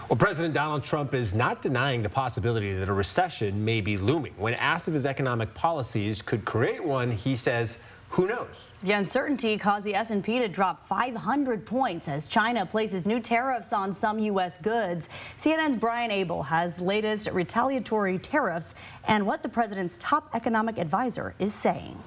Well, President Donald Trump is not denying the possibility that a recession may be looming. When asked if his economic policies could create one, he says, who knows? The uncertainty caused the S&P to drop 500 points as China places new tariffs on some U.S. goods. CNN's Brian Abel has the latest retaliatory tariffs and what the president's top economic advisor is saying.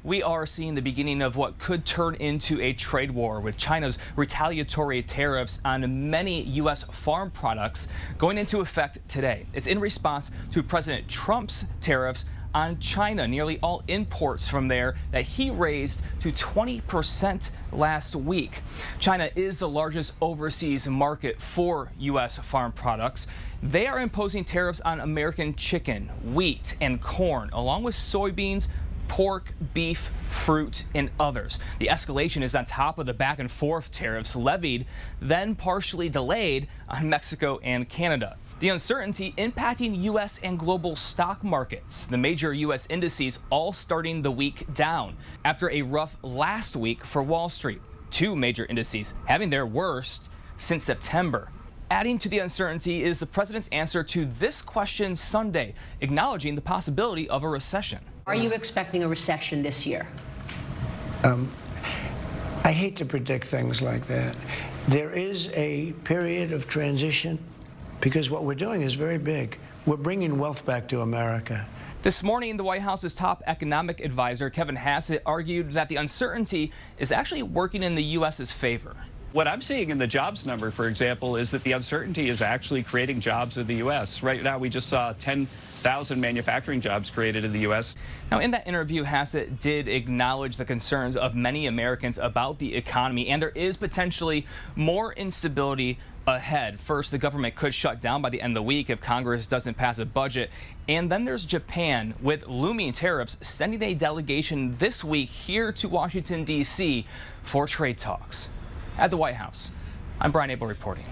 We are seeing the beginning of what could turn into a trade war with China's retaliatory tariffs on many U.S. farm products going into effect today. It's in response to President Trump's tariffs on China, nearly all imports from there that he raised to 20% last week. China is the largest overseas market for U.S. farm products. They are imposing tariffs on American chicken, wheat, and corn, along with soybeans, pork, beef, fruit, and others. The escalation is on top of the back and forth tariffs levied, then partially delayed on Mexico and Canada. The uncertainty impacting U.S. and global stock markets. The major U.S. indices all starting the week down after a rough last week for Wall Street. Two major indices having their worst since September. Adding to the uncertainty is the president's answer to this question Sunday, acknowledging the possibility of a recession. Are you expecting a recession this year? I hate to predict things like that. There is a period of transition because what we're doing is very big. We're bringing wealth back to America. This morning, the White House's top economic advisor, Kevin Hassett, argued that the uncertainty is actually working in the U.S.'s favor. What I'm seeing in the jobs number, for example, is that the uncertainty is actually creating jobs in the U.S. Right now, we just saw 10,000 manufacturing jobs created in the U.S. Now, in that interview, Hassett did acknowledge the concerns of many Americans about the economy, and there is potentially more instability ahead. First, the government could shut down by the end of the week if Congress doesn't pass a budget. And then there's Japan, with looming tariffs, sending a delegation this week here to Washington, D.C. for trade talks. At the White House, I'm Brian Abel reporting.